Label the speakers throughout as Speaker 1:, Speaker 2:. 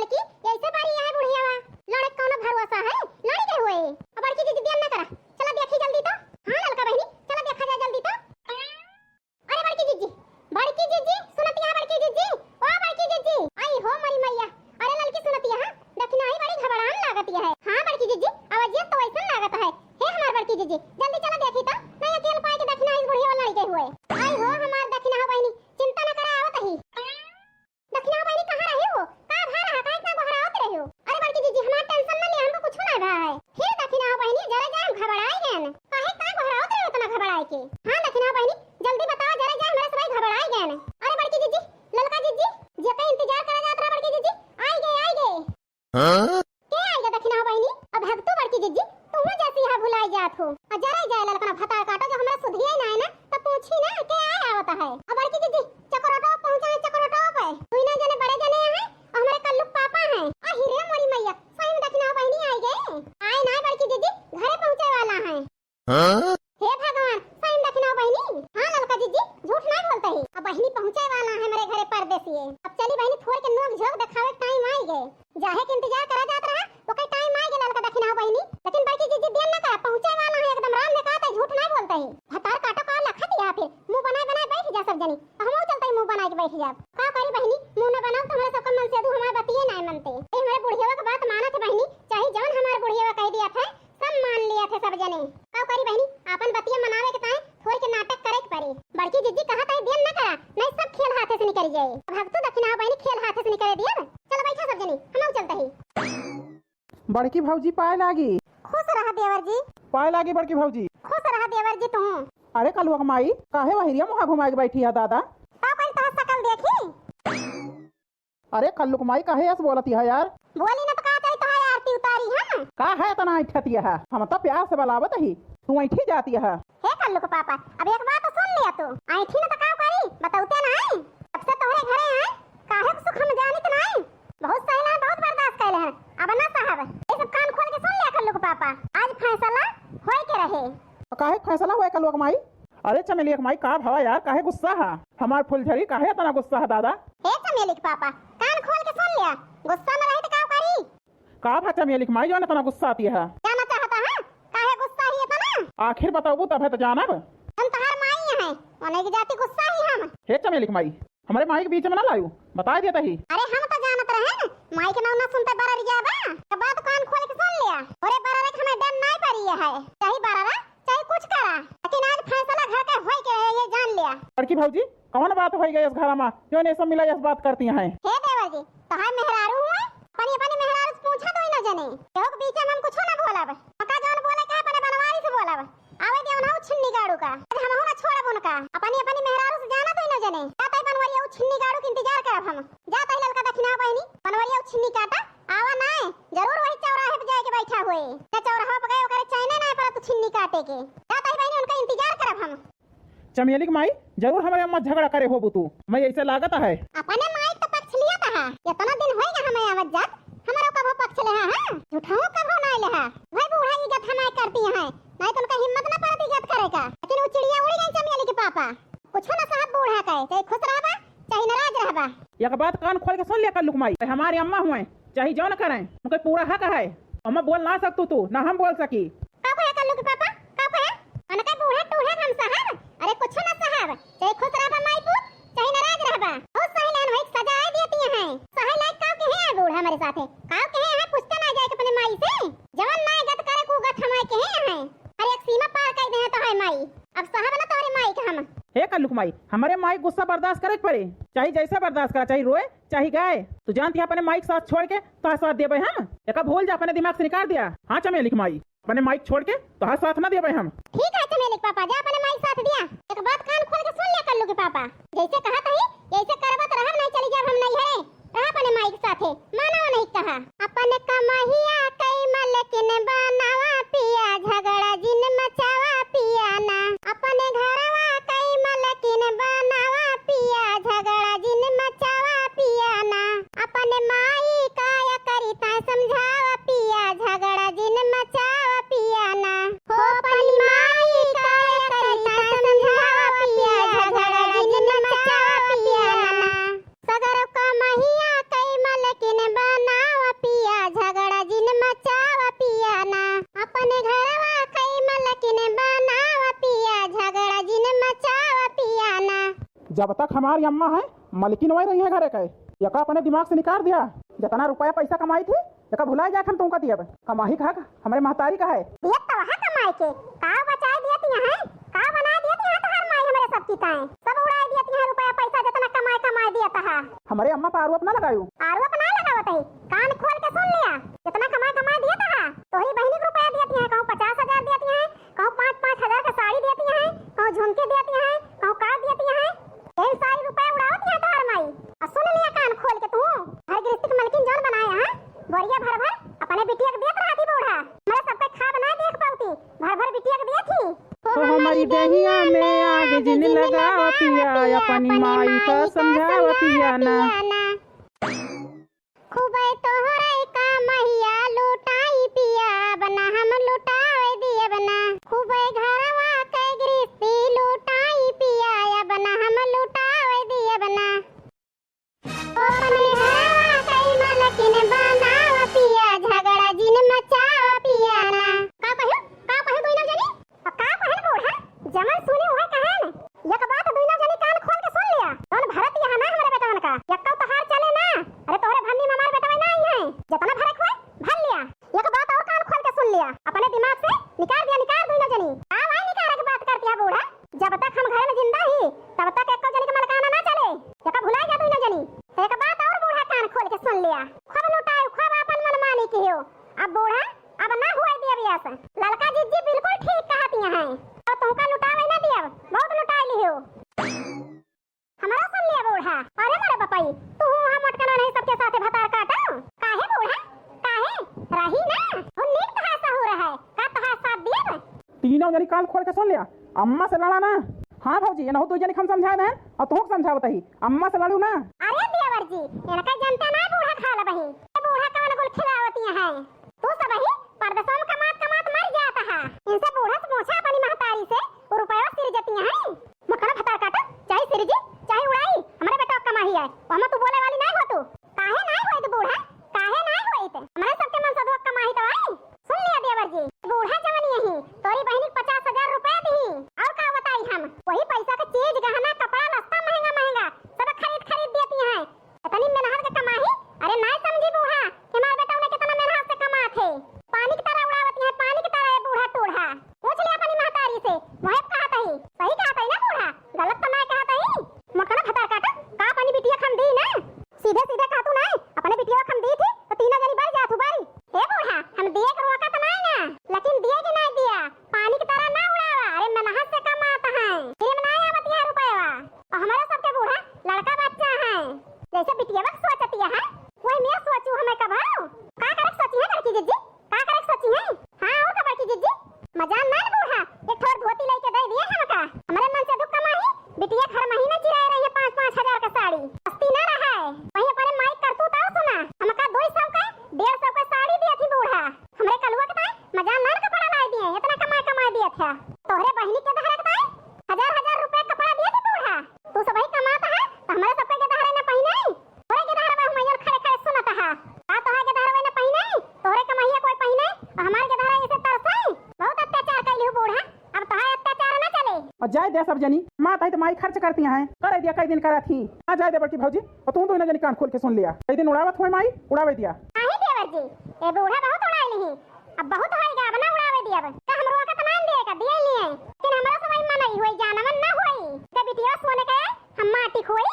Speaker 1: लड़की ऐसे बारी है बुढ़िया लड़क कौन भरोसा है लड़ी के हुए अब बड़की दीदी बियान ना करा चला देखी जल्दी तो हां लड़का बहनी चला देखा जा जल्दी तो अरे बड़की जीजी सुनती है बड़की जीजी ओ बड़की जीजी आई हो मरी मैया अरे लड़की सुनती है देखना ही बड़ी घबरान लागत है हां बड़की जीजी आवाज तो ऐसा लागत है हे हमार बड़की जीजी जल्दी चला देखी तो नहीं अकेले पाए के देखना इस बुढ़िया लड़ी के हुए आई हो हमार देखना हो बहनी चिंता न करा आवत ही देखना हो बहनी कहां रहे हो का भा रहा का इतना घबरावत रहे हो अरे बड़की जीजी हमार टेंशन न ले हमको कुछ ना रहा है फिर देखना हो बहनी जरा जा घबराई गए काहे का घबरावत रहे हो इतना घबराए के हां देखना हो बहनी जल्दी बताओ जरा जा हमारे सब घबराई गए अरे बड़की जीजी ललका जीजी जे का इंतजार करा जात रहा बड़की जीजी आई गए हां के आई गए देखना हो बहनी अब भक्तो बड़की जीजी तुम जैसी है भुलाई जात हो जरा जाए ललका फटार काटो जो हमरा सुधिए ना है ना तो पूछी ना के आया आवत है अब बड़की जीजी चकोरटो पहुंचा है चकोरटो पे तू ना जने बड़े जने हैं हमारे कल्लू पापा हैं आ हिरे मोरी मैया सही में देखना हो बहनी आई गए आए ना बड़की जीजी घरे पहुंचे वाला है हां हे भगवान सही में देखना हो बहनी हां ललका जीजी झूठ नहीं बोलते ही अब बहनी पहुंचे वाला है मेरे घरे परदेसी अब चली बहनी थोड़ के नोक झोंक दिखावे टाइम आई गए जाहे के इंतजार करा जात रहा तो कई टाइम आई गए ललका देखना हो बहनी लेकिन बड़की जीजी बियान ना करा पहुंचे वाला है एकदम राम ने कहा था झूठ नहीं बोलते ही भतार काटो का लखा दिया फिर मुंह बनाए बैठ जा सब जनी हमहू चलते ही मुंह बनाए के बैठ जा का करी बहनी मुंह न बनाओ तुम्हारे सब मन से दू हमारे बतिए नहीं मनते ए हमारे बुढ़िया का बात माना थे बहनी चाहे जवन हमारे बुढ़िया कह दिया था सब मान लिया थे सब जने का करी बहनी अपन बतिया मनावे के ताए थोड़ के नाटक करे के पड़ी बड़की जीजी कहा था बियान ना करा नहीं सब खेल हाथे से निकल जाए भक्तो दक्षिणा बहनी खेल हाथे से निकल दिया चलो बैठा सब जनी हमहू चलते ही
Speaker 2: बड़की भौजी पाए लागी
Speaker 1: खुश रहा देवर जी
Speaker 2: पाए लागी बड़की भौजी
Speaker 1: खुश रहा देवर जी तू
Speaker 2: अरे कलुआ माई काहे वहिरिया मुहा घुमा के बैठी है दादा
Speaker 1: का कल तो शकल देखी
Speaker 2: अरे कल्लू माई काहे ऐसे बोलती है यार
Speaker 1: बोली ना तो का कही तो है आरती उतारी है
Speaker 2: का है इतना ऐठती है हम तो प्यार से बुलावत ही तू ऐठी जाती है
Speaker 1: हे कल्लू के पापा अब एक बात तो सुन लिया तू ऐठी ना तो का करी बताउते ना है अब से तोहरे घरे है काहे सुख हम जानित नहीं बहुत सहला बहुत बर्दाश्त कैले हैं अब ना साहब ये सब कान खोल के सुन लिया कल्लू के पापा आज फैसला होए के रहे
Speaker 2: काहे फैसला हुआ कलुआ माई अरे चमेली माई का भवा यार काहे गुस्सा है हमार फुलझड़ी काहे इतना गुस्सा है दादा
Speaker 1: हे चमेली के पापा कान खोल के सुन लिया गुस्सा में रहे तो का करी
Speaker 2: का भा चमेली माई जो इतना गुस्सा आती है
Speaker 1: जाना चाहता है काहे गुस्सा ही इतना
Speaker 2: आखिर बताओ तब है तो जानब
Speaker 1: हम तहार माई हैं ओने की जाति गुस्सा ही हम
Speaker 2: हे चमेली माई हमारे माई के बीच में ना लायू बता दिया ही
Speaker 1: अरे हम तो जानत रहे ना माई के नाम ना सुनते बरर जाबा के बात कान खोल के सुन लिया अरे बरर के हमें डर नहीं पड़ी है चाहे बरर चाहे कुछ करा लेकिन आज फैसला घर के होई के ये जान लिया
Speaker 2: लड़की भौजी कौन बात होई गई इस घर में क्यों ने सब मिला इस बात करती हैं
Speaker 1: हे देवर जी तहार मेहरारू हुए अपनी मेहरारू से पूछा तो ही ना जाने केहू के बीच में हम कुछ ना बोलब पका जौन बोले के अपने बनवारी से बोलब आवे दे उन्हा छिन्नी गाड़ू का हम हो ना छोड़ब उनका अपनी मेहरारू से जाना तो ही ना जाने जाता ही बनवारी छिन्नी गाड़ू के इंतजार करब हम जाता ही ललका दक्षिणा बहनी बनवारी छिन्नी काटा आवा ना जरूर वही चौराहे पे जाके बैठा हुए ना चौराहा पे गए ओकरे चाइना ना पर तू छिन्नी काटे के जाता ही बहनी उनका इंतजार करब हम
Speaker 2: चमेली माई जरूर हमारे अम्मा झगड़ा करे हो तू मैं ऐसे लागत है
Speaker 1: अपने माई तो पक्ष लिया था इतना दिन होएगा हमें आवत जात हमारा कब पक्ष ले हां झूठाओ कब ना ले है भाई बूढ़ा की गत हमारे करती है नहीं तो उनका हिम्मत ना पड़ती गत करेगा लेकिन वो चिड़िया उड़ गई चमेली के पापा कुछ ना साहब बूढ़ा कहे चाहे खुश रहबा चाहे नाराज रहबा
Speaker 2: एक बात कान खोल के सुन लिया कल्लू माई हमारी अम्मा हुए चाहे जो न करें उनका पूरा हक है अम्मा बोल ना सकतू तू ना हम बोल सकी
Speaker 1: का कहे कल्लू के पापा का कहे उनका बूढ़ा टूढ़ा हम साहब अरे कुछ ना साहब चाहे खुश रहबा माई पुत चाहे नाराज रहबा बहुत सहलान होई सजा देती हैं सहला का कहे है बूढ़ा हमारे साथ है का कहे है पूछता ना जाए अपने माई से जवन ना गत करे को गत हमारे कहे हैं हर एक सीमा पार कर दे तो है माई अब साहब ना तोरे माई का हम
Speaker 2: हे कल्लू माई हमारे माई गुस्सा बर्दाश्त करे पड़े चाहे जैसा बर्दाश्त करा चाहे रोए चाहे गाए तू जानती है अपने माई के साथ छोड़ के तो साथ देवे हम एक भूल जा अपने दिमाग से निकाल दिया हाँ चमेली माई अपने माई छोड़ के तो साथ ना देवे हम
Speaker 1: ठीक है चमेली पापा जा अपने माई साथ दिया एक बात कान खोल के सुन लिया कल्लू के पापा जैसे कहा था ही जैसे करबा तो रहब नहीं चली जा हम नहीं है रहा अपने माई के साथ माना नहीं कहा अपने कमाहिया कई मल लेकिन बनावा पिया झगड़ा जिन मचावा पिया ना अपने घरवा कई मल लेकिन बनावा पिया झगड़ा जिन मचावा पिया ना अपने माई काया करिता समझावा पिया झगड़ा जिन मचावा पिया ना हो अपनी माई काया करिता समझावा पिया झगड़ा जिन मचावा पिया ना सगर कमाहिया कई मल लेकिन बना
Speaker 2: जब तक हमारी अम्मा है मलकिन वही रही है घरे के। यका अपने दिमाग से निकाल दिया, जितना रुपया पैसा कमाई थी यका भुला जाए हम तुमका दिया कमाही का हमारे महतारी का है।
Speaker 1: दिया तो वहाँ कमाई के का बचाए दियती हैं, का बना दियती हैं तो हर माई हमारे सब चीताएं सब उड़ाई दियती हैं रुपया पैसा जितना कमाई दिया था।
Speaker 2: हमारे अम्मा पर आरोप ना लगायू,
Speaker 1: आरोप ना लगावत है, कान खोल के सुन लिया जितना कमाई दिया था तो ही बहनी को रुपया देती हैं, कहूँ 50,000 देती हैं, कहूँ 5-5 हजार का साड़ी देती हैं, कहूँ झुमके देती हैं, कहूँ कार देती हैं, ढेर सारी रुपया उड़ावती है तो हर माई। और सुन लिया कान खोल के तू हर गृहस्थी की मलकिन जौन बनाया है बोरिया भर भर अपने बिटिया के देत रहा थी बूढ़ा, हमारे सबके खा बना देख पाऊती भर भर बिटिया के दी थी।
Speaker 2: तो हमारी दहिया में आगे जिन लगाओ पिया अपनी माई का समझाओ पिया ना।
Speaker 1: खूबे तोहरे का महिया लुटाई पिया बना हम लुटाए दिए बना, खूबे घरवा के गृहस्थी लुटाई पिया बना हम लुटाए दिए बना। अपने घरवा कई मलकिन बनाओ पिया झगड़ा जिन मचाओ पिया ना। का कहू दुई ना जनी और का कहन बूढ़ा जमन सुनी हुए कहन एक बात दुई ना जनी कान खोल के सुन लिया कौन भरत यहाँ ना हमारे बेटवन का यक्का तो हार चले ना। अरे तोहरे भन्नी में हमारे बेटवा नहीं है जितना भरत हुए भर लिया, एक बात और कान खोल के सुन लिया अपने दिमाग से निकाल दुई ना जनी का भाई निकाल के बात करती है बूढ़ा। जब तक हम घर में जिंदा ही तब तक एक जनी का मलकाना ना चले यक्का भुला जा दुई ना जनी। एक बात और बूढ़ा कान खोल के सुन लिया खूब लुटाए खूब अपन मनमानी की हो। अब बूढ़ा अब ना हुआ दिया बियास लड़का जीजी बिल्कुल ठीक कहती हैं और तुमका लुटावे ना दिया बहुत लुटाई ली हो। हमारा सुन लिया बूढ़ा। अरे मेरे बपाई तू हम मटकना नहीं सबके साथे भतार काटा काहे बूढ़ा काहे रही ना और नीक तहासा हो रहा है का तहासा साथ दिया
Speaker 2: तीनों जनी कान खोल के सुन लिया अम्मा से लड़ा ना। हाँ भौजी एनहु तू जनी हम समझा दे और तू समझा बताही अम्मा से लड़ू ना।
Speaker 1: अरे देवर जी इनका जनता ना बूढ़ा खा ला बही बूढ़ा कौन गुल खिलावती है तू सब ही परदेशों में कमात मर जाता है इनसे बूढ़ा से पूछा अपनी महतारी से वो रुपया सिर जती है मखना भतार काटा चाहे सिर जी चाहे उड़ाई हमारे बेटा कमाही है हम तू बोले वाली नहीं हो तू काहे नहीं होई तू बूढ़ा काहे नहीं होई ते हमारे सबके मन से धोख कमाही तो आई। सुन लिया देवर जी बूढ़ा जवानी यही तोरी बहनी 50,000 रुपया दी और का बताई हम वही पैसा का चीज गहना कपड़ा लत्ता महंगा सब खरीद देती हैं इतनी मेहनत का कमाही। अरे नहीं समझी बूढ़ा कि हमारे बेटा ने कितना मेहनत से कमा थे पानी की तरह उड़ावती है पानी की तरह बूढ़ा टूढ़ा। पूछ लिया अपनी महतारी से वही कहता ही सही कहता ही ना बूढ़ा गलत तो नहीं कहता ही मखना भतार काटा का अपनी बिटिया खम दी ना सीधे कहतू नहीं अपने बिटिया खम दी थी तो तीनों जनी बढ़ जातू बारी हे बूढ़ा हम दिए के रोका तो नहीं ना लेकिन दिए कि नहीं दिया पानी की तरह ना उड़ावा। अरे मेहनत से कमाता है फिर में नहीं आवती है रुपया और हमारे सबके बूढ़ा लड़का बच्चा है जैसे बिटिया वक्त सोचती है वही मैं सोचू हमें कब का करक सोची है बड़की जीजी का करक सोची है। हाँ और का बड़की जीजी मजान ना बूढ़ा एक ठोर धोती लेके दे दिए हमका हमारे मन से दुख कमाही बिटिया हर महीने चिराए रही है 5-5 हजार का साड़ी सस्ती ना रहा है वही अपने माइक करतू ताऊ सुना हमका 200 का 150 का साड़ी दिया थी बूढ़ा हमरे कलुआ के ताई मजान ना कपड़ा ला दिए इतना कमाई दिया था तोहरे बहनी के दहरे के ताई हजार रुपए कपड़ा दिया थी बूढ़ा तू सब ही कमाता है तो हमारे सबके के दहरे ना पहिने तोरे के दहरे में हम खड़े सुनता है का तोहरे के दहरे ना पहिने तोहरे कमाईया कोई पहिने और हमारे के दहरे इसे तरसाई बहुत अत्याचार कैली हो बूढ़ा अब तोहरे अत्याचार ना चले
Speaker 2: और जाए दे सब जनी माँ ताई तो माई खर्च करती हैं करे दिया कई दिन करा थी आ जाए दे बड़की भौजी और तू तो जनी कान खोल के सुन लिया कई दिन उड़ावत हुए माई उड़ावे दिया
Speaker 1: नहीं देवर जी ये बूढ़ा बहुत उड़ाई नहीं अब बहुत होएगा अब ना उड़ावे दिया का हमरो का तो मान देगा दिया ही नहीं लेकिन हमरा से वही मन नहीं होई जानवन ना होई के बिटिया सोने के हम माटी खोई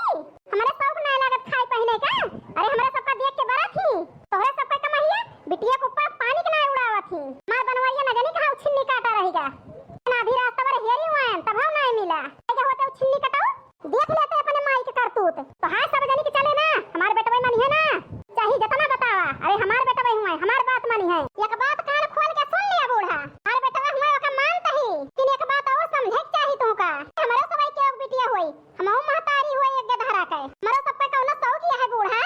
Speaker 1: हमारे शौक ना लागत खाई पहने का। अरे हमरा सबका देख के बड़ा थी तोहरे सबका कमाईया बिटिया को ऊपर पानी के ना उड़ावा थी मार बनवाइया ना जानी कहां छिन्नी काटा रहेगा आधी रास्ता पर हेरी हुआ तब हम नहीं मिला क्या होता है छिन्नी कटाओ देख लेते अपने माई के करतूत तो हां सब जानी के चले ना हमारे बेटा भाई मानी है ना चाहिए जितना बतावा। अरे हमारे बेटा भाई हुआ हमार बात मानी है एक बात कान खोल के सुन लिया बूढ़ा हमारे बेटा हुआ का मानता ही लेकिन एक बात और समझे चाहिए तो का हमारे सब के बिटिया हुई हम महतारी हुई एक गधरा के हमारा सब पे कौन शौक किया है बूढ़ा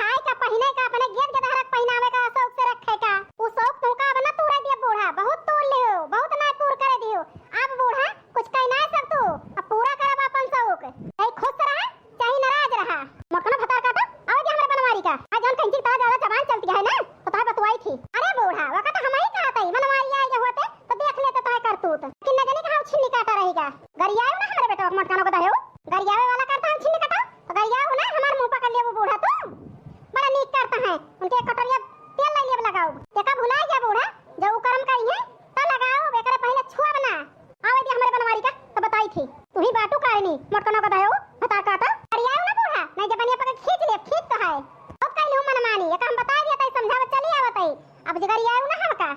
Speaker 1: खाए का पहने का अपने गेट गधरा पहनावे का शौक से रखे का वो शौक तो का बना तोड़ दिया बूढ़ा बहुत तोड़ लियो बहुत ना पूरा कर दियो अब बूढ़ा कुछ कह ना सब तू अब पूरा करब अपन शौक चाहे खुश रहा चाहे नाराज रहा मखना भतार काटा आओ जे हमारे बनवारी का आज जन कहीं तारा ज्यादा जबान चलती है ना तो तार बतवाई थी। अरे बूढ़ा वक्त हम ही कहते ही बनवारी आए जे होते तो देख लेते तो है करतूत कि न जाने कहां छिन्नी काटा रहेगा गरियाओ ना हमारे बेटा मटकानो को दहेओ गरियावे वाला का है उनके कटोरिया तेल ले लिए लगाओ तेका भुला जा बूढ़ा जब वो कर्म करी है तो लगाओ एकरे पहले छुआ बना आवे दी हमरे बनवारी का तो बताई थी तू ही बाटू कारनी मोटकनो का दयो बता काटा अरे आयो ना बूढ़ा नहीं जब बनिया पकड़ खींच ले खींच तो है अब कहलू मन मानी एक हम बता दिया त समझावत चली आवत है अब जगह आयो ना हमका